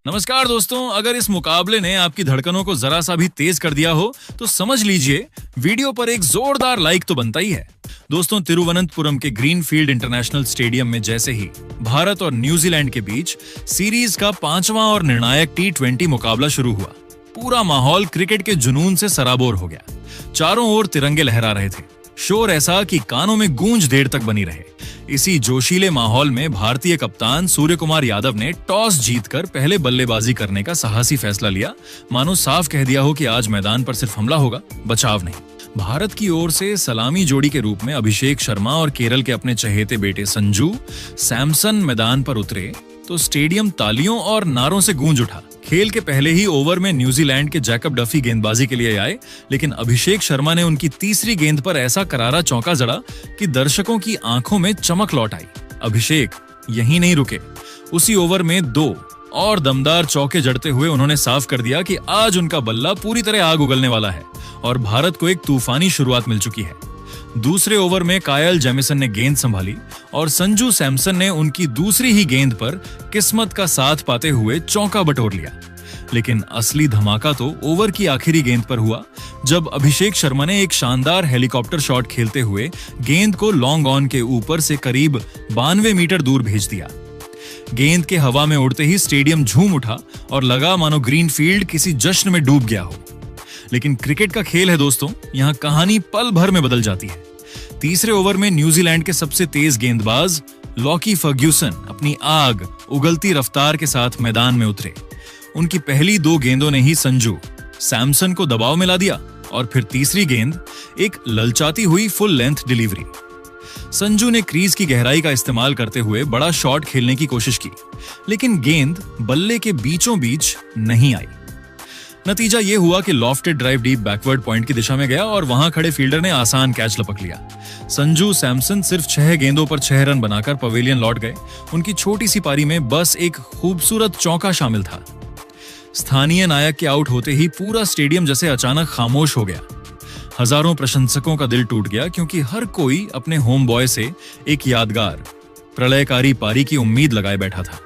नमस्कार दोस्तों, अगर इस मुकाबले ने आपकी धड़कनों को जरा सा भी तेज कर दिया हो तो समझ लीजिए वीडियो पर एक जोरदार लाइक तो बनता ही है। दोस्तों, तिरुवनंतपुरम के ग्रीनफील्ड इंटरनेशनल स्टेडियम में जैसे ही भारत और न्यूजीलैंड के बीच सीरीज का 5वां और निर्णायक T20 मुकाबला शुरू हुआ, पूरा माहौल क्रिकेट के जुनून से सराबोर हो गया। चारों ओर तिरंगे लहरा रहे थे, शोर ऐसा कि कानों में गूंज देर तक बनी रहे। इसी जोशीले माहौल में भारतीय कप्तान सूर्य कुमार यादव ने टॉस जीतकर पहले बल्लेबाजी करने का साहसी फैसला लिया। मानो साफ कह दिया हो कि आज मैदान पर सिर्फ हमला होगा, बचाव नहीं। भारत की ओर से सलामी जोड़ी के रूप में अभिषेक शर्मा और केरल के अपने चहेते बेटे संजू सैमसन मैदान पर उतरे तो स्टेडियम तालियों और नारों से गूंज उठा। खेल के पहले ही ओवर में न्यूजीलैंड के जैकब डफी गेंदबाजी के लिए आए, लेकिन अभिषेक शर्मा ने उनकी तीसरी गेंद पर ऐसा करारा चौका जड़ा कि दर्शकों की आंखों में चमक लौट आई। अभिषेक यहीं नहीं रुके, उसी ओवर में 2 और दमदार चौके जड़ते हुए उन्होंने साफ कर दिया कि आज उनका बल्ला पूरी तरह आग उगलने वाला है और भारत को एक तूफानी शुरुआत मिल चुकी है। दूसरे ओवर में कायल जेमिसन ने गेंद संभाली और संजू सैमसन ने उनकी दूसरी ही गेंद पर किस्मत का साथ पाते हुए चौका बटोर लिया। लेकिन असली धमाका तो ओवर की आखिरी गेंद पर हुआ, जब अभिषेक शर्मा ने एक शानदार हेलीकॉप्टर शॉट खेलते हुए गेंद को लॉन्ग ऑन के ऊपर से करीब 92 मीटर दूर भेज दिया। गेंद के हवा में उड़ते ही स्टेडियम झूम उठा और लगा मानो ग्रीनफील्ड किसी जश्न में डूब गया हो। लेकिन क्रिकेट का खेल है दोस्तों, यहाँ कहानी पल भर में बदल जाती है। तीसरे ओवर में न्यूजीलैंड के सबसे तेज गेंदबाज लॉकी फर्ग्यूसन अपनी आग उगलती रफ्तार के साथ मैदान में उतरे। उनकी पहली 2 गेंदों ने ही संजू सैमसन को दबाव में ला दिया और फिर तीसरी गेंद एक ललचाती हुई फुल लेंथ डिलीवरी। संजू ने क्रीज की गहराई का इस्तेमाल करते हुए बड़ा शॉट खेलने की कोशिश की, लेकिन गेंद बल्ले के बीचों बीच नहीं आई। नतीजा यह हुआ कि lofted drive deep backward point की दिशा में गया और वहां खड़े फील्डर ने आसान कैच लपक लिया। संजू सैमसन सिर्फ 6 गेंदों पर 6 रन बनाकर पवेलियन लौट गए। उनकी छोटी सी पारी में बस एक खूबसूरत चौका शामिल था। स्थानीय नायक के आउट होते ही पूरा स्टेडियम जैसे अचानक खामोश हो गया। हजारों प्रशंसकों का दिल टूट गया, क्योंकि हर कोई अपने होम बॉय से एक यादगार प्रलयकारी पारी की उम्मीद लगाए बैठा था।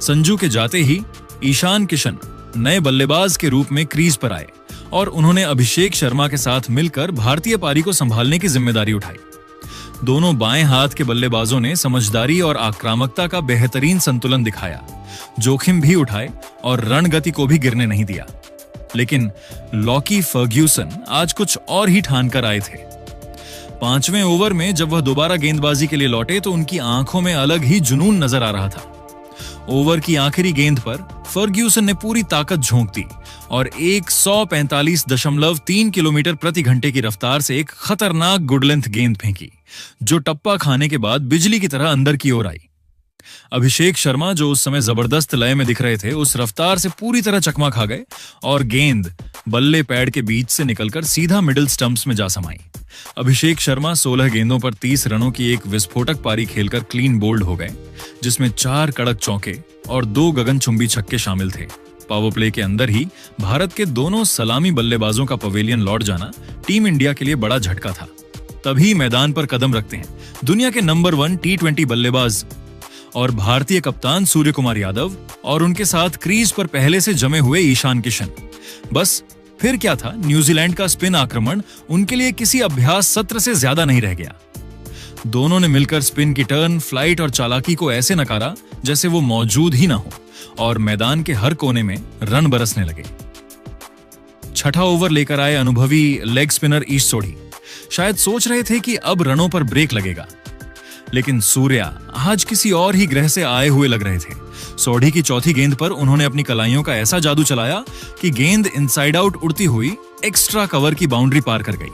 संजू के जाते ही ईशान किशन नए बल्लेबाज के रूप में क्रीज पर आए और उन्होंने अभिषेक शर्मा के साथ मिलकर भारतीय पारी को संभालने की जिम्मेदारी उठाई। दोनों बाएं हाथ के बल्लेबाजों ने समझदारी और आक्रामकता का बेहतरीन संतुलन दिखाया, जोखिम भी उठाए और रणगति को भी गिरने नहीं दिया। लेकिन लॉकी फर्ग्यूसन आज कुछ और ही ठान कर आए थे। 5वें ओवर में जब वह दोबारा गेंदबाजी के लिए लौटे तो उनकी आंखों में अलग ही जुनून नजर आ रहा था। ओवर की आखिरी गेंद पर फर्ग्यूसन ने पूरी ताकत झोंक दी और 145.3 किलोमीटर प्रति घंटे की रफ्तार से एक खतरनाक गुडलेंथ गेंद फेंकी, जो टप्पा खाने के बाद बिजली की तरह अंदर की ओर आई। अभिषेक शर्मा, जो उस समय जबरदस्त लय में दिख रहे थे, उस रफ्तार से पूरी तरह चकमा खा गए और गेंद बल्ले पैड के बीच से निकलकर सीधा मिडिल स्टंप्स में जा समाई। अभिषेक शर्मा 16 गेंदों पर 30 रनों की एक विस्फोटक पारी खेलकर क्लीन बोल्ड हो गए, जिसमें 4 कड़क चौके और 2 गगनचुंबी छक्के शामिल थे। पावर प्ले के अंदर ही भारत के दोनों सलामी बल्लेबाजों का पवेलियन लौट जाना टीम इंडिया के लिए बड़ा झटका था। तभी मैदान पर कदम रखते हैं दुनिया के नंबर 1 T20 बल्लेबाज और भारतीय कप्तान सूर्य कुमार यादव और उनके साथ क्रीज पर पहले से जमे हुए ईशान किशन। बस फिर क्या था, न्यूजीलैंड का स्पिन आक्रमण उनके लिए किसी अभ्यास सत्र से ज्यादा नहीं रह गया। दोनों ने मिलकर स्पिन की टर्न, फ्लाइट और चालाकी को ऐसे नकारा जैसे वो मौजूद ही ना हो और मैदान के हर कोने में रन बरसने लगे। छठा ओवर लेकर आए अनुभवी लेग स्पिनर ईश सोढ़ी शायद सोच रहे थे कि अब रनों पर ब्रेक लगेगा, लेकिन सूर्या आज किसी और ही ग्रह से आए हुए लग रहे थे। सोढ़ी की चौथी गेंद पर उन्होंने अपनी कलाइयों का ऐसा जादू चलाया कि गेंद इनसाइड आउट उड़ती हुई एक्स्ट्रा कवर की बाउंड्री पार कर गई।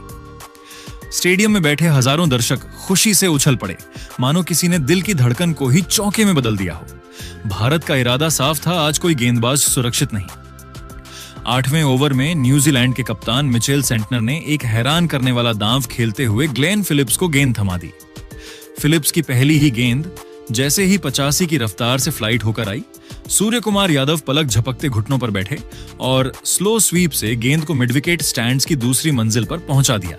स्टेडियम में बैठे हजारों दर्शक खुशी से उछल पड़े, मानो किसी ने दिल की धड़कन को ही चौके में बदल दिया हो। भारत का इरादा साफ था, आज कोई गेंदबाज सुरक्षित नहीं। 8वें ओवर में न्यूजीलैंड के कप्तान मिचेल सेंटनर ने एक हैरान करने वाला दांव खेलते हुए ग्लेन फिलिप्स को गेंद थमा दी। फिलिप्स की पहली ही गेंद जैसे ही 85 की रफ्तार से फ्लाइट होकर आई, सूर्य कुमार यादव पलक झपकते घुटनों पर बैठे और स्लो स्वीप से गेंद को मिडविकेट स्टैंड्स की दूसरी मंजिल पर पहुंचा दिया।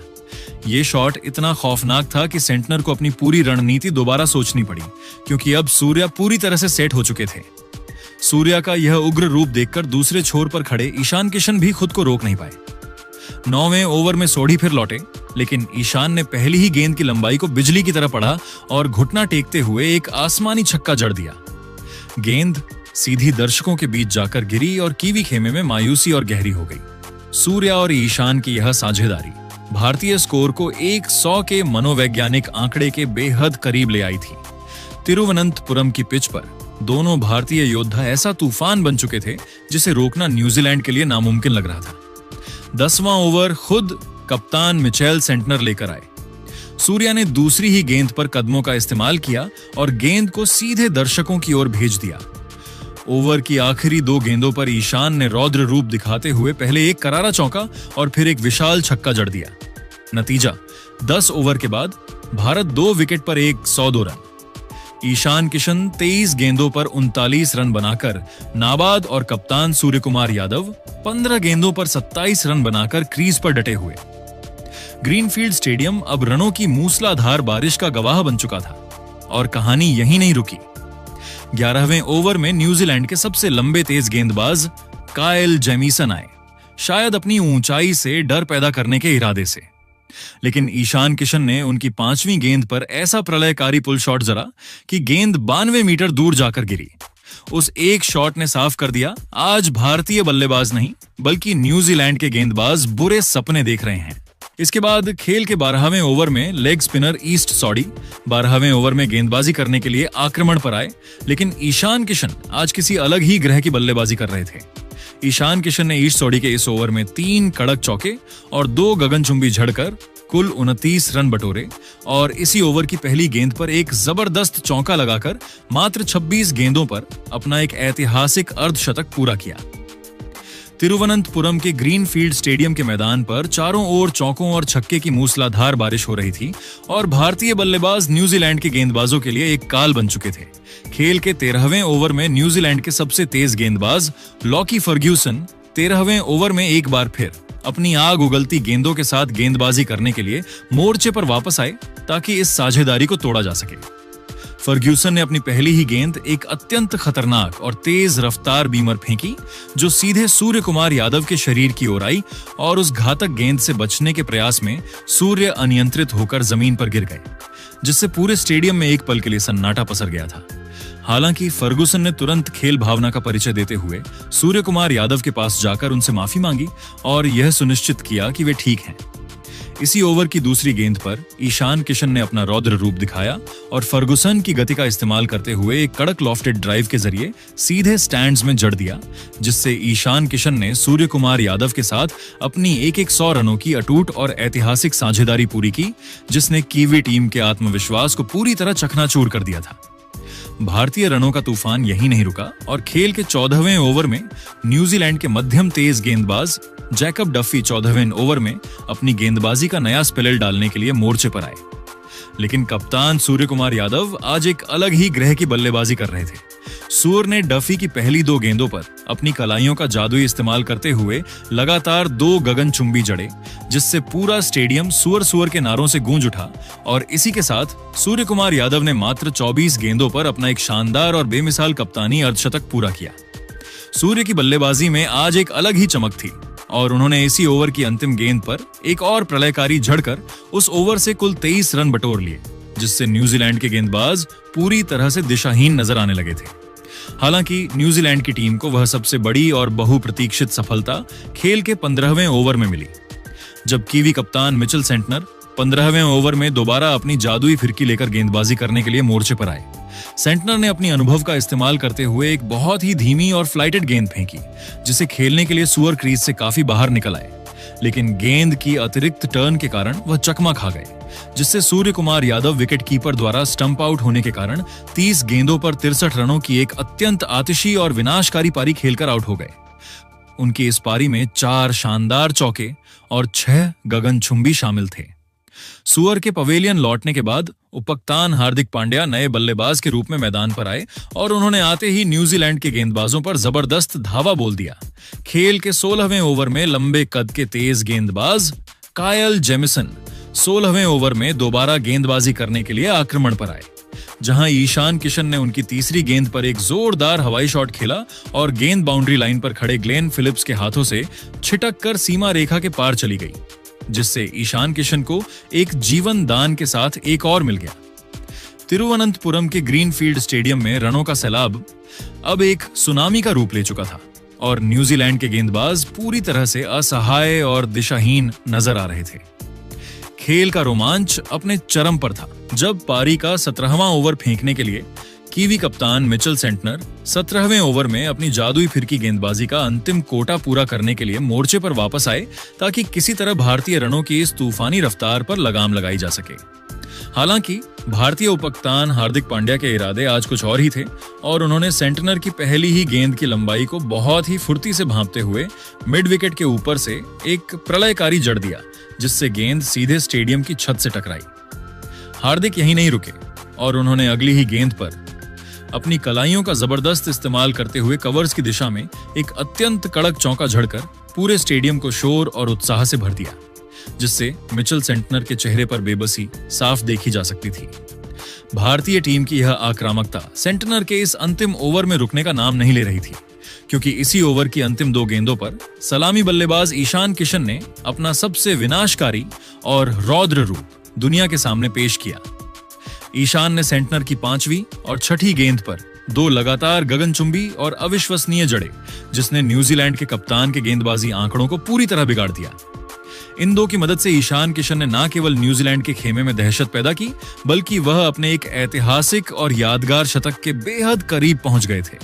ये शॉट इतना खौफनाक था कि सेंटनर को अपनी पूरी रणनीति दोबारा सोचनी पड़ी, क्योंकि अब सूर्या पूरी तरह से सेट हो चुके थे। सूर्या का यह उग्र रूप देखकर दूसरे छोर पर खड़े ईशान किशन भी खुद को रोक नहीं पाए। 9वें ओवर में सोढ़ी फिर लौटे, लेकिन ईशान ने पहली ही गेंद की लंबाई को बिजली की तरह पढ़ा और घुटना टेकते हुए एक आसमानी छक्का जड़ दिया। गेंद सीधी दर्शकों के बीच जाकर गिरी और कीवी खेमे में मायूसी और गहरी हो गई। सूर्या और ईशान की यह साझेदारी भारतीय स्कोर को 100 के मनोवैज्ञानिक आंकड़े के बेहद करीब ले आई थी। तिरुवनंतपुरम की पिच पर दोनों भारतीय योद्धा ऐसा तूफान बन चुके थे जिसे रोकना न्यूजीलैंड के लिए नामुमकिन लग रहा था। 10वां ओवर खुद कप्तान मिचेल सेंटनर लेकर आए। सूर्या ने दूसरी ही गेंद पर कदमों का इस्तेमाल किया और गेंद को सीधे दर्शकों की ओर भेज दिया। ओवर की आखिरी 2 गेंदों पर ईशान ने रौद्र रूप दिखाते हुए पहले एक करारा चौका और फिर एक विशाल छक्का जड़ दिया। नतीजा 10 ओवर के बाद भारत 2 विकेट पर 102 रन। ईशान किशन 23 गेंदों पर 39 रन बनाकर नाबाद और कप्तान सूर्यकुमार यादव 15 गेंदों पर 27 रन बनाकर क्रीज पर डटे हुए। ग्रीनफील्ड स्टेडियम अब रनों की मूसलाधार बारिश का गवाह बन चुका था और कहानी यहीं नहीं रुकी। 11वें ओवर में न्यूजीलैंड के सबसे लंबे तेज गेंदबाज कायल जेमिसन आए, शायद अपनी ऊंचाई से डर पैदा करने के इरादे से। लेकिन ईशान किशन ने उनकी 5वीं गेंद पर ऐसा प्रलयकारी पुल शॉट जरा कि गेंद 92 मीटर दूर जाकर गिरी। उस एक शॉट ने साफ कर दिया, आज भारतीय बल्लेबाज नहीं बल्कि न्यूजीलैंड के गेंदबाज बुरे सपने देख रहे हैं। इसके बाद खेल के 12वें ओवर में लेग स्पिनर ईस्ट सॉडी 12वें ओवर में गेंदबाजी करने के लिए आक्रमण पर आए, लेकिन ईशान किशन आज किसी अलग ही ग्रह की बल्लेबाजी कर रहे थे। ईशान किशन ने ईस्ट सॉडी के इस ओवर में 3 कड़क चौके और 2 गगनचुंबी झड़कर कुल 29 रन बटोरे और इसी ओवर की पहली गेंद पर एक जबरदस्त चौका लगाकर मात्र 26 गेंदों पर अपना एक ऐतिहासिक अर्धशतक पूरा किया। तिरुवनंतपुरम के ग्रीनफील्ड स्टेडियम के मैदान पर चारों ओर चौकों और छक्के की मूसलाधार बारिश हो रही थी और भारतीय बल्लेबाज न्यूजीलैंड के गेंदबाजों के लिए एक काल बन चुके थे। खेल के 13वें ओवर में न्यूजीलैंड के सबसे तेज गेंदबाज लॉकी फर्ग्यूसन 13वें ओवर में एक बार फिर अपनी आग उगलती गेंदों के साथ गेंदबाजी करने के लिए मोर्चे पर वापस आए ताकि इस साझेदारी को तोड़ा जा सके। फर्ग्यूसन ने अपनी पहली ही गेंद एक अत्यंत खतरनाक और तेज रफ्तार बीमर फेंकी जो सीधे सूर्यकुमार यादव के शरीर की ओर आई और उस घातक गेंद से बचने के प्रयास में सूर्य अनियंत्रित होकर जमीन पर गिर गए, जिससे पूरे स्टेडियम में एक पल के लिए सन्नाटा पसर गया था। हालांकि फर्गुसन ने तुरंत खेल भावना का परिचय देते हुए सूर्यकुमार यादव के पास जाकर उनसे माफी मांगी और यह सुनिश्चित किया कि वे ठीक हैं। इसी ओवर की दूसरी गेंद पर ईशान किशन ने अपना रौद्र रूप दिखाया और फर्गुसन की गति का इस्तेमाल करते हुए एक कड़क लॉफ्टेड ड्राइव के जरिए सीधे स्टैंड्स में जड़ दिया, जिससे ईशान किशन ने सूर्यकुमार यादव के साथ अपनी 100 रनों की अटूट और ऐतिहासिक साझेदारी पूरी की, जिसने कीवी टीम के आत्मविश्वास को पूरी तरह चकनाचूर कर दिया था। भारतीय रनों का तूफान यहीं नहीं रुका और खेल के 14वें ओवर में न्यूजीलैंड के मध्यम तेज गेंदबाज जैकब डफी 14वें ओवर में अपनी गेंदबाजी का नया स्पेल डालने के लिए मोर्चे पर आए। लेकिन कप्तान सूर्यकुमार यादव आज एक अलग ही ग्रह की बल्लेबाजी कर रहे थे। सूर ने डफी की पहली 2 गेंदों पर अपनी कलाइयों का जादुई इस्तेमाल करते हुए लगातार 2 गगनचुंबी जड़े, जिससे पूरा स्टेडियम सुअर के नारों से गूंज उठा और इसी के साथ सूर्यकुमार यादव ने मात्र 24 गेंदों पर अपना एक शानदार और बेमिसाल कप्तानी अर्धशतक पूरा किया। सूर्य की बल्लेबाजी में आज एक अलग ही चमक थी और उन्होंने इसी ओवर की अंतिम गेंद पर एक और प्रलयकारी झड़कर उस ओवर से कुल 23 रन बटोर लिए, जिससे न्यूजीलैंड के गेंदबाज पूरी तरह से दिशाहीन नजर आने लगे थे। हालांकि न्यूजीलैंड की टीम को वह सबसे बड़ी और बहुप्रतीक्षित सफलता खेल के 15वें ओवर में मिली, जब कीवी कप्तान मिचेल सेंटनर 15वें ओवर में दोबारा अपनी जादुई फिरकी लेकर गेंदबाजी करने के लिए मोर्चे पर आए। सेंटनर ने अपनी अनुभव का इस्तेमाल करते हुए एक बहुत ही धीमी और फ्लाइटेड गेंद फेंकी, जिसे खेलने के लिए सुअर क्रीज से काफी बाहर निकल आए, लेकिन गेंद की अतिरिक्त टर्न के कारण वह चकमा खा गए, जिससे सूर्यकुमार यादव विकेट कीपर द्वारा स्टंप आउट होने के कारण 30 गेंदों पर 63 रनों की एक अत्यंत आतिशी और विनाशकारी पारी खेलकर आउट हो गए। उनकी इस पारी में 4 शानदार चौके और 6 गगनचुंबी शामिल थे। सुअर के पवेलियन लौटने के बाद उपकप्तान हार्दिक पांड्या नए बल्लेबाज के रूप में मैदान पर आए और उन्होंने आते ही न्यूजीलैंड के गेंदबाजों पर जबरदस्त धावा बोल दिया। खेल के 16वें ओवर में लंबे कद के तेज गेंदबाज कायल जेमिसन 16वें ओवर में दोबारा गेंदबाजी करने के लिए आक्रमण पर आए, जहां ईशान किशन ने उनकी तीसरी गेंद पर एक जोरदार हवाई शॉट खेला और गेंद बाउंड्री लाइन पर खड़े ग्लेन फिलिप्स के हाथों से छिटक कर सीमा रेखा के पार चली गई, जिससे ईशान किशन को एक जीवन दान के साथ एक और मिल गया। तिरुवनंतपुरम के ग्रीनफील्ड स्टेडियम में रनों का सैलाब अब एक सुनामी का रूप ले चुका था और न्यूजीलैंड के गेंदबाज पूरी तरह से असहाय और दिशाहीन नजर आ रहे थे। खेल का रोमांच अपने चरम पर था जब पारी का 17वां ओवर फेंकने के लिए कीवी कप्तान मिचेल सेंटनर 17वें ओवर में अपनी जादुई फिरकी गेंदबाजी का अंतिम कोटा पूरा करने के लिए मोर्चे पर वापस आए, ताकि किसी तरह भारतीय रनों की इस तूफानी रफ्तार पर लगाम लगाई जा सके। हालांकि भारतीय उपकप्तान हार्दिक पांड्या के इरादे आज कुछ और ही थे और उन्होंने सेंटनर की पहली ही गेंद की लंबाई को बहुत ही फुर्ती से भांपते हुए मिड विकेट के ऊपर से एक प्रलयकारी जड़ दिया, जिससे गेंद सीधे स्टेडियम की छत से टकराई। हार्दिक यहीं नहीं रुके और उन्होंने अगली ही गेंद पर अपनी कलाइयों का जबरदस्त इस्तेमाल करते हुए कवर्स की दिशा में एक अत्यंत कड़क चौका झड़कर पूरे स्टेडियम को शोर और उत्साह से भर दिया, जिससे मिचेल सेंटनर के चेहरे पर बेबसी साफ देखी जा सकती थी। भारतीय टीम की यह आक्रामकता सेंटनर के इस अंतिम ओवर में रुकने का नाम नहीं ले रही थी, क्योंकि इसी ओवर की अंतिम 2 गेंदों पर सलामी बल्लेबाज ईशान किशन ने अपना सबसे विनाशकारी और रौद्र रूप दुनिया के सामने पेश किया। ईशान ने सेंटनर की 5वीं और 6ठी गेंद पर 2 लगातार गगनचुंबी और अविश्वसनीय जड़े, जिसने न्यूजीलैंड के कप्तान के गेंदबाजी आंकड़ों को पूरी तरह बिगाड़ दिया। इन 2 की मदद से ईशान किशन ने न केवल न्यूजीलैंड के खेमे में दहशत पैदा की, बल्कि वह अपने एक ऐतिहासिक और यादगार शतक के बेहद करीब पहुंच गए थे।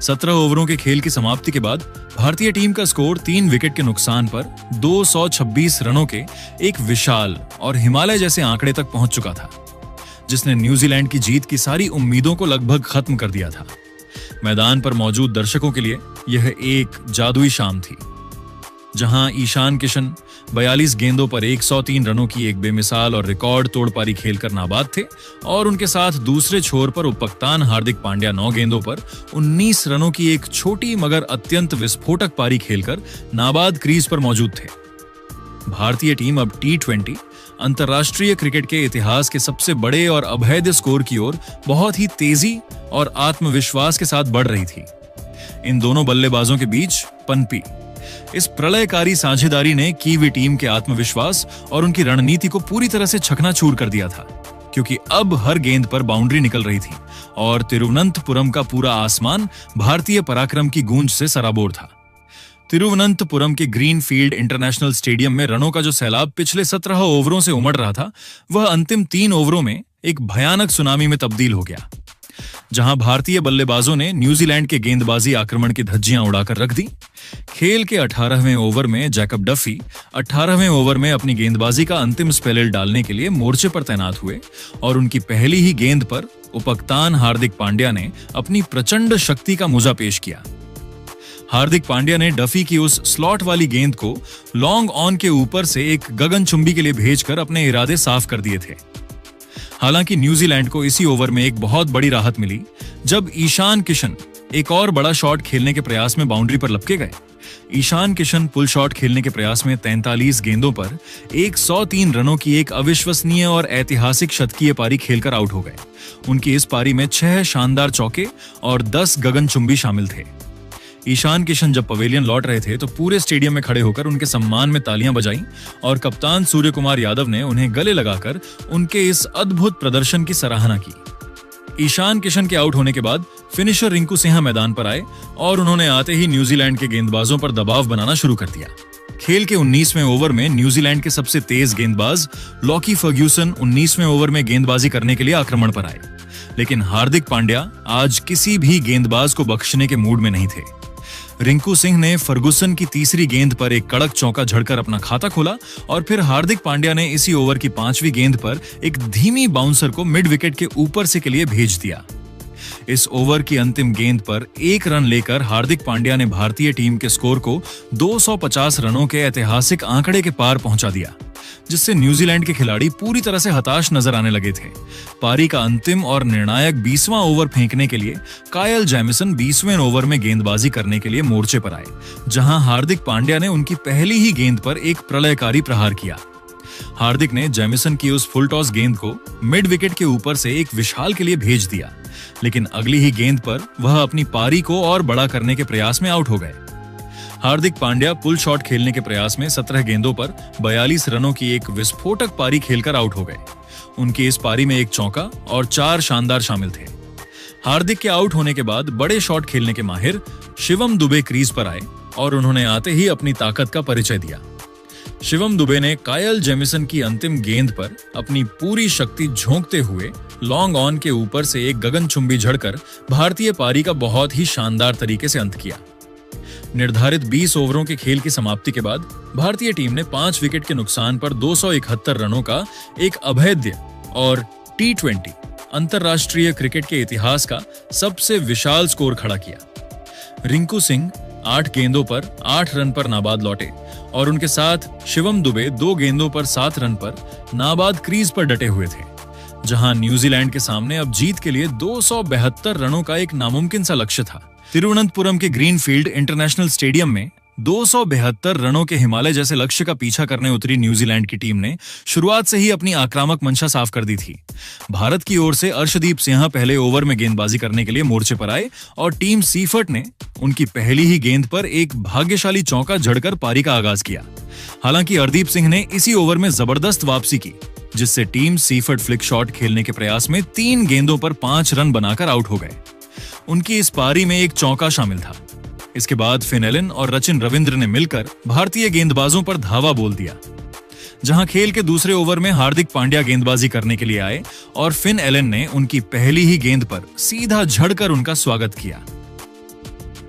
17 ओवरों के खेल की समाप्ति के बाद भारतीय टीम का स्कोर 3 विकेट के नुकसान पर 226 रनों के एक विशाल और हिमालय जैसे आंकड़े तक पहुंच चुका था, जिसने न्यूजीलैंड की जीत की सारी उम्मीदों को लगभग खत्म कर दिया था। मैदान पर मौजूद दर्शकों के लिए यह एक जादुई शाम थी, जहां ईशान किशन 42 गेंदों पर 103 रनों की एक बेमिसाल और रिकॉर्ड तोड़ पारी खेलकर नाबाद थे और उनके साथ दूसरे छोर पर उपकप्तान हार्दिक पांड्या 9 गेंदों पर 19 रनों की एक छोटी मगर अत्यंत विस्फोटक पारी खेलकर नाबाद क्रीज पर मौजूद थे। भारतीय टीम अब T20 अंतर्राष्ट्रीय क्रिकेट के इतिहास के सबसे बड़े और अभेद्य स्कोर की ओर बहुत ही तेजी और आत्मविश्वास के साथ बढ़ रही थी। इन दोनों बल्लेबाजों के बीच पनपी इस प्रलयकारी साझेदारी ने कीवी टीम के आत्मविश्वास और उनकी रणनीति को पूरी तरह से चकनाचूर कर दिया था, क्योंकि अब हर गेंद पर बाउंड्री निकल रही थी और तिरुवनंतपुरम का पूरा आसमान भारतीय पराक्रम की गूंज से सराबोर था। तिरुवनंतपुरम के ग्रीनफील्ड इंटरनेशनल स्टेडियम में रनों का जो सैलाब पिछले 17 ओवरों से उमड़ रहा था, वह अंतिम 3 ओवरों में एक भयानक सुनामी में तब्दील हो गया, जहां भारतीय बल्लेबाजों ने न्यूजीलैंड के गेंदबाजी आक्रमण की धज्जियां उड़ाकर रख दी। खेल के 18वें ओवर में जैकब डफी 18वें ओवर में अपनी गेंदबाजी का अंतिम स्पेल डालने के लिए मोर्चे पर तैनात हुए और उनकी पहली ही गेंद पर उपकप्तान हार्दिक पांड्या ने अपनी प्रचंड शक्ति का मुजा पेश किया। हार्दिक पांड्या ने डफी की उस स्लॉट वाली गेंद को लॉन्ग ऑन के ऊपर से एक गगनचुंबी के लिए भेजकर अपने इरादे साफ कर दिए थे। हालांकि न्यूजीलैंड को इसी ओवर में एक बहुत बड़ी राहत मिली जब ईशान किशन एक और बड़ा शॉट खेलने के प्रयास में बाउंड्री पर लपके गए। ईशान किशन पुल शॉट खेलने के प्रयास में 43 गेंदों पर 103 रनों की एक अविश्वसनीय और ऐतिहासिक शतकीय पारी खेलकर आउट हो गए। उनकी इस पारी में 6 शानदार चौके और 10 गगनचुंबी शामिल थे। ईशान किशन जब पवेलियन लौट रहे थे तो पूरे स्टेडियम में खड़े होकर उनके सम्मान में तालियां बजाईं और कप्तान सूर्य कुमार यादव ने उन्हें गले लगाकर उनके इस अद्भुत प्रदर्शन की सराहना की। ईशान किशन के आउट होने के बाद फिनिशर रिंकू सिंह मैदान पर आए और उन्होंने आते ही न्यूजीलैंड के गेंदबाजों पर दबाव बनाना शुरू कर दिया। खेल के 19वें ओवर में न्यूजीलैंड के सबसे तेज गेंदबाज लॉकी फर्ग्यूसन 19वें ओवर में गेंदबाजी करने के लिए आक्रमण पर आए, लेकिन हार्दिक पांड्या आज किसी भी गेंदबाज को बख्शने के मूड में नहीं थे। रिंकू सिंह ने फर्गुसन की तीसरी गेंद पर एक कड़क चौका झड़कर अपना खाता खोला और फिर हार्दिक पांड्या ने इसी ओवर की 5वीं गेंद पर एक धीमी बाउंसर को मिड विकेट के ऊपर से के लिए भेज दिया। इस ओवर की अंतिम गेंद पर 1 रन लेकर हार्दिक पांड्या ने भारतीय टीम के स्कोर को 250 रनों के ऐतिहासिक आंकड़े के पार पहुंचा दिया, जिससे न्यूजीलैंड के खिलाड़ी पूरी तरह से हताश नजर आने लगे थे। पारी का अंतिम और निर्णायक 20वां ओवर फेंकने के लिए कायल जैमिसन 20वें ओवर में गेंदबाजी करने के लिए मोर्चे पर आए, जहां हार्दिक पांड्या ने उनकी पहली ही गेंद पर एक प्रलयकारी प्रहार किया। हार्दिक ने जेमिसन की उस फुल टॉस गेंद को मिड विकेट के ऊपर से एक विशाल के लिए भेज दिया, लेकिन अगली ही गेंद पर वह अपनी पारी को और बड़ा करने के प्रयास में आउट हो गए। हार्दिक पांड्या पुल शॉट खेलने के प्रयास में 17 गेंदों पर 42 रनों की एक विस्फोटक पारी खेलकर आउट हो गए। उनकी इस पारी में एक चौका और 4 शानदार शामिल थे। हार्दिक के आउट होने के बाद बड़े शॉट खेलने के माहिर शिवम दुबे क्रीज पर आए और उन्होंने आते ही अपनी ताकत का परिचय दिया। शिवम दुबे ने कायल जेमिसन की अंतिम गेंद पर अपनी पूरी शक्ति झोंकते हुए लॉन्ग ऑन के ऊपर से एक गगनचुंबी झड़कर भारतीय पारी का बहुत ही शानदार तरीके से अंत किया। निर्धारित 20 ओवरों के खेल की समाप्ति के बाद भारतीय टीम ने 5 विकेट के नुकसान पर 271 रनों का एक अभेद्य और T20 अंतरराष्ट्रीय क्रिकेट के इतिहास का सबसे विशाल स्कोर खड़ा किया। रिंकू सिंह 8 गेंदों पर 8 रन पर नाबाद लौटे और उनके साथ शिवम दुबे 2 गेंदों पर 7 रन पर नाबाद क्रीज पर डटे हुए थे, जहां न्यूजीलैंड के सामने अब जीत के लिए 272 रनों का एक नामुमकिन सा लक्ष्य था। तिरुवनंतपुरम के ग्रीनफील्ड इंटरनेशनल स्टेडियम में 272 रनों के हिमालय जैसे लक्ष्य का पीछा करने उतरी न्यूजीलैंड की टीम ने शुरुआत से ही अपनी आक्रामक मंशा साफ कर दी थी। भारत की ओर से अर्शदीप सिंह पहले ओवर में गेंदबाजी करने के लिए मोर्चे पर आए और टीम सीफर्ट ने उनकी पहली ही गेंद पर एक भाग्यशाली चौका जड़कर पारी का आगाज किया। हालांकि अर्शदीप सिंह ने इसी ओवर में जबरदस्त वापसी की, जिससे टीम सीफर्ट फ्लिक शॉट खेलने के प्रयास में 3 गेंदों पर 5 रन बनाकर आउट हो गए। उनकी इस पारी में एक चौका शामिल था। इसके बाद फिन एलन और रचिन रविंद्र ने मिलकर भारतीय गेंदबाजों पर धावा बोल दिया। जहां खेल के दूसरे ओवर में हार्दिक पांड्या गेंदबाजी करने के लिए आए और फिन एलन ने उनकी पहली ही गेंद पर सीधा झड़कर उनका स्वागत किया।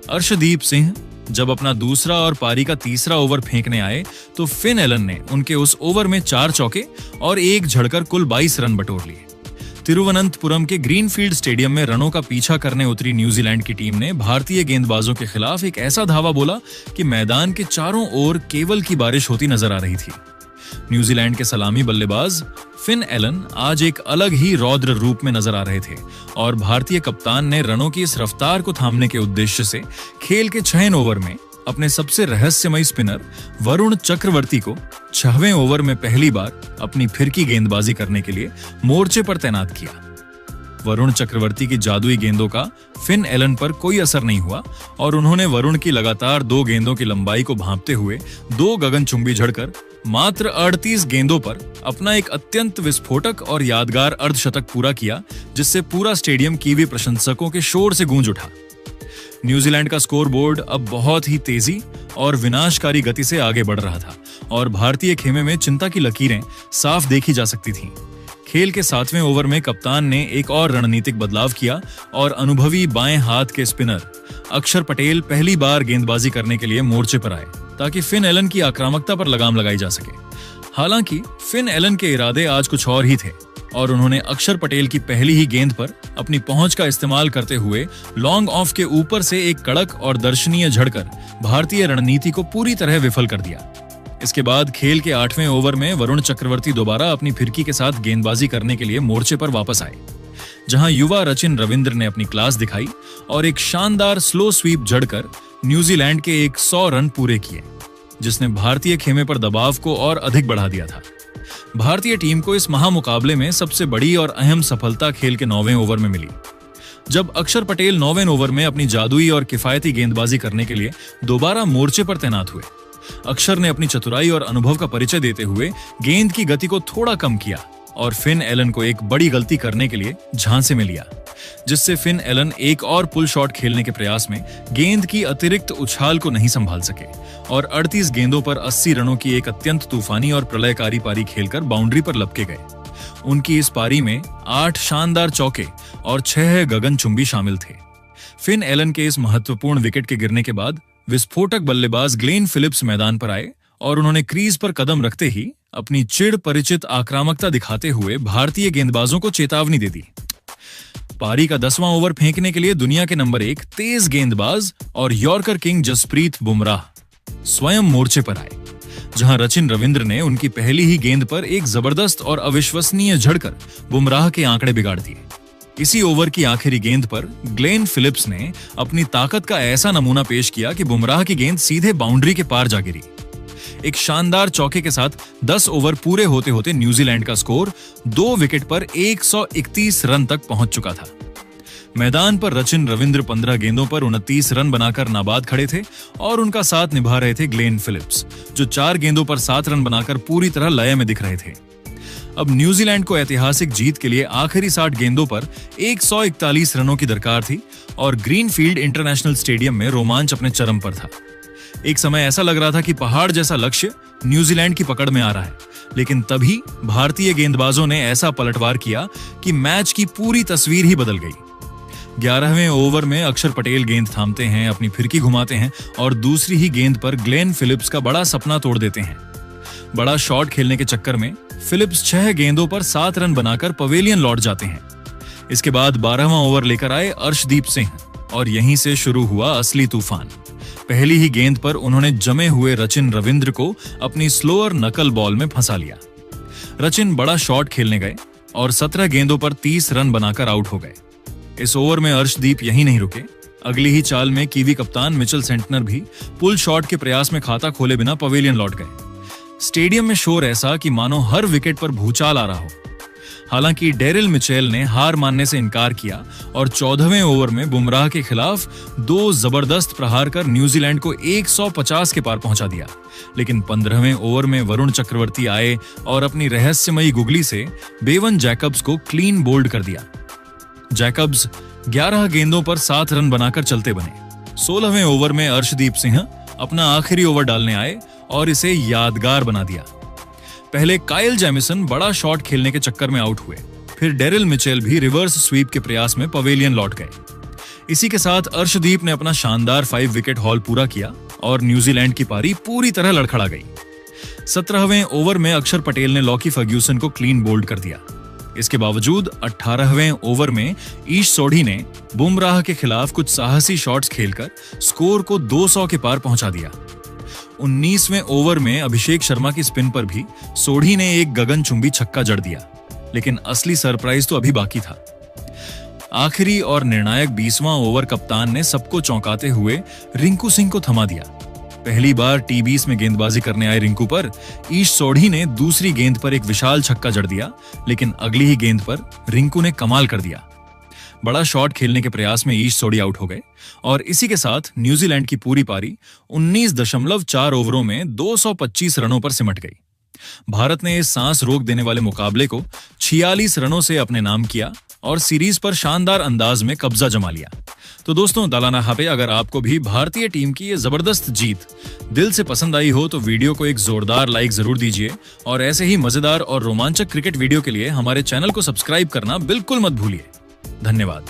अर्शदीप सिंह जब अपना दूसरा और पारी का तीसरा ओवर फेंकने आए तो फिन एलन ने उनके उस ओवर में 4 चौके और 1 झड़कर कुल 22 रन बटोर लिए। तिरुवनंतपुरम के ग्रीनफील्ड स्टेडियम में रनों का पीछा करने उतरी न्यूजीलैंड की टीम ने भारतीय गेंदबाजों के खिलाफ एक ऐसा धावा बोला कि मैदान के चारों ओर केवल की बारिश होती नजर आ रही थी। न्यूजीलैंड के सलामी बल्लेबाज फिन एलन आज एक अलग ही रौद्र रूप में नजर आ रहे थे और भारतीय कप्तान ने रनों की इस रफ्तार को थामने के उद्देश्य से खेल के 6 ओवर में अपने सबसे रहस्यमयी स्पिनर वरुण चक्रवर्ती को 6वें ओवर में पहली बार अपनी फिरकी गेंदबाजी करने के लिए मोर्चे पर तैनात किया। वरुण चक्रवर्ती की जादुई गेंदों का फिन एलन पर कोई असर नहीं हुआ और उन्होंने वरुण की लगातार 2 गेंदों की लंबाई को भांपते हुए 2 गगनचुंबी झड़कर मात्र 38 गेंदों पर अपना एक अत्यंत विस्फोटक और यादगार अर्धशतक पूरा किया, जिससे पूरा स्टेडियम कीवी प्रशंसकों के शोर से गूंज उठा। न्यूजीलैंड का स्कोरबोर्ड अब बहुत ही तेजी और विनाशकारी गति से आगे बढ़ रहा था और भारतीय खेमे में चिंता की लकीरें साफ देखी जा सकती थीं। खेल के 7वें ओवर में कप्तान ने एक और रणनीतिक बदलाव किया और अनुभवी बाएं हाथ के स्पिनर अक्षर पटेल पहली बार गेंदबाजी करने के लिए मोर्चे पर आए ताकि फिन एलन की आक्रामकता पर लगाम लगाई जा सके। हालांकि फिन एलन के इरादे आज कुछ और ही थे और उन्होंने अक्षर पटेल की पहली ही गेंद पर अपनी पहुंच का इस्तेमाल करते हुए लॉन्ग ऑफ के ऊपर से एक कड़क और दर्शनीय झड़कर भारतीय रणनीति को पूरी तरह विफल कर दिया। इसके बाद खेल के 8वें ओवर में वरुण चक्रवर्ती दोबारा अपनी फिरकी के साथ गेंदबाजी करने के लिए मोर्चे पर वापस आए, जहां युवा रचिन रविंद्र ने अपनी क्लास दिखाई और एक शानदार स्लो स्वीप जड़कर न्यूजीलैंड के 100 रन पूरे किए, जिसने भारतीय खेमे पर दबाव को और अधिक बढ़ा दिया था। भारतीय टीम को इस महामुकाबले में सबसे बड़ी और अहम सफलता खेल के 9वें ओवर में मिली, जब अक्षर पटेल 9वें ओवर में अपनी जादुई और किफायती गेंदबाजी करने के लिए दोबारा मोर्चे पर तैनात हुए। अक्षर ने अपनी चतुराई और अनुभव का परिचय देते हुए गेंद की गति को थोड़ा कम किया और फिन एलन को एक बड़ी गलती करने के लिए झांसे में लिया, जिससे फिन एलन एक और पुल शॉट खेलने के प्रयास में गेंद की अतिरिक्त उछाल को नहीं संभाल सके और 38 गेंदों पर 80 रनों की एक अत्यंत तूफानी और प्रलयकारी पारी खेलकर बाउंड्री पर लपके गए। उनकी इस पारी में 8 शानदार चौके और 6 गगनचुंबी शामिल थे। फिन एलन के इस महत्वपूर्ण विकेट के गिरने के बाद विस्फोटक बल्लेबाज ग्लेन फिलिप्स मैदान पर आए और उन्होंने क्रीज पर कदम रखते ही अपनी चिड़ परिचित आक्रामकता दिखाते हुए भारतीय गेंदबाजों को चेतावनी दे दी। पारी का 10वां ओवर फेंकने के लिए दुनिया के नंबर 1 तेज गेंदबाज और यॉर्कर किंग जसप्रीत बुमराह स्वयं मोर्चे पर आए, जहां रचिन रविंद्र ने उनकी पहली ही गेंद पर एक जबरदस्त और अविश्वसनीय झड़कर बुमराह के आंकड़े बिगाड़ दिए। इसी ओवर की आखिरी गेंद पर ग्लेन फिलिप्स ने अपनी ताकत का ऐसा नमूना पेश किया कि बुमराह की गेंद सीधे बाउंड्री के पार जा गिरी। एक शानदार चौके के साथ 10 ओवर पूरे होते होते न्यूजीलैंड का स्कोर 2 विकेट पर 131 रन तक पहुंच चुका था। मैदान पर रचिन रविंद्र 15 गेंदों पर 29 रन बनाकर नाबाद खड़े थे और उनका साथ निभा रहे थे ग्लेन फिलिप्स, जो 4 गेंदों पर 7 रन बनाकर पूरी तरह लय में दिख रहे थे। अब न्यूजीलैंड को ऐतिहासिक जीत के लिए आखिरी 60 गेंदों पर 141 रनों की दरकार थी और ग्रीनफील्ड इंटरनेशनल स्टेडियम में रोमांच अपने चरम पर था। एक समय ऐसा लग रहा था कि पहाड़ जैसा लक्ष्य न्यूजीलैंड की पकड़ में आ रहा है, लेकिन तभी भारतीय गेंदबाजों ने ऐसा पलटवार किया कि मैच की पूरी तस्वीर ही बदल गई। 11वें ओवर में अक्षर पटेल गेंद थामते हैं, अपनी फिरकी घुमाते हैं और दूसरी ही गेंद पर ग्लेन फिलिप्स का बड़ा सपना तोड़ देते हैं। बड़ा शॉट खेलने के चक्कर में फिलिप्स 6 गेंदों पर 7 रन बनाकर पवेलियन लौट जाते हैं। इसके बाद 12वां ओवर लेकर आए अर्शदीप सिंह और यहीं से शुरू हुआ असली तूफान। पहली ही गेंद पर उन्होंने जमे हुए रचिन रविंद्र को अपनी स्लोअर नकल बॉल में फंसा लिया। रचिन बड़ा शॉट खेलने गए और 17 गेंदों पर 30 रन बनाकर आउट हो गए। इस ओवर में अर्शदीप यहीं नहीं रुके। अगली ही चाल में कीवी कप्तान मिचेल सेंटनर भी पुल शॉट के प्रयास में खाता खोले बिना पवेलियन लौट गए। स्टेडियम में शोर ऐसा कि मानो हर विकेट पर भूचाल आ रहा हो। हालांकि डेरिल मिचेल ने हार मानने से इनकार किया और 14वें ओवर में बुमराह के खिलाफ 2 जबरदस्त प्रहार कर न्यूजीलैंड को 150 के पार पहुंचा दिया। लेकिन 15वें ओवर में वरुण चक्रवर्ती आए और अपनी रहस्यमयी गुगली से बेवन जैकब्स को क्लीन बोल्ड कर दिया। जैकब्स 11 गेंदों पर 7 रन बनाकर चलते बने। 16वें ओवर में अर्शदीप सिंह अपना आखिरी ओवर डालने आए और इसे यादगार बना दिया। पहले काइल जेमिसन बड़ा शॉट खेलने के चक्कर में आउट हुए, फिर डेरिल मिचेल भी रिवर्स स्वीप के प्रयास में पवेलियन लौट गए। इसी के साथ अर्शदीप ने अपना शानदार 5 विकेट हॉल पूरा किया और न्यूजीलैंड की पारी पूरी तरह लड़खड़ा गई। 17वें ओवर में अक्षर पटेल ने लॉकी फर्ग्यूसन को क्लीन बोल्ड कर दिया। इसके बावजूद 18वें ओवर में ईश सोढ़ी ने बुमराह के खिलाफ कुछ साहसी शॉट्स खेलकर स्कोर को 200 के पार पहुंचा दिया। 19वें ओवर में अभिषेक शर्मा की स्पिन पर भी सोढ़ी ने एक गगनचुंबी छक्का जड़ दिया, लेकिन असली सरप्राइज तो अभी बाकी था। आखिरी और निर्णायक 20वां ओवर कप्तान ने सबको चौंकाते हुए रिंकू सिंह को थमा दिया। पहली बार टी20 में गेंदबाजी करने आए रिंकू पर ईश सोढ़ी ने दूसरी गेंद पर एक विशाल छक्का जड़ दिया, लेकिन अगली ही गेंद पर रिंकू ने कमाल कर दिया। बड़ा शॉट खेलने के प्रयास में ईश सोढ़ी आउट हो गए और इसी के साथ न्यूजीलैंड की पूरी पारी 19.4 ओवरों में 225 रनों पर सिमट गई। भारत ने इस सांस रोक देने वाले मुकाबले को 46 रनों से अपने नाम किया और सीरीज पर शानदार अंदाज में कब्जा जमा लिया। तो दोस्तों, दालाना पे अगर आपको भी भारतीय टीम की ये जबरदस्त जीत दिल से पसंद आई हो तो वीडियो को एक जोरदार लाइक जरूर दीजिए और ऐसे ही मजेदार और रोमांचक क्रिकेट वीडियो के लिए हमारे चैनल को सब्सक्राइब करना बिल्कुल मत भूलिए। धन्यवाद।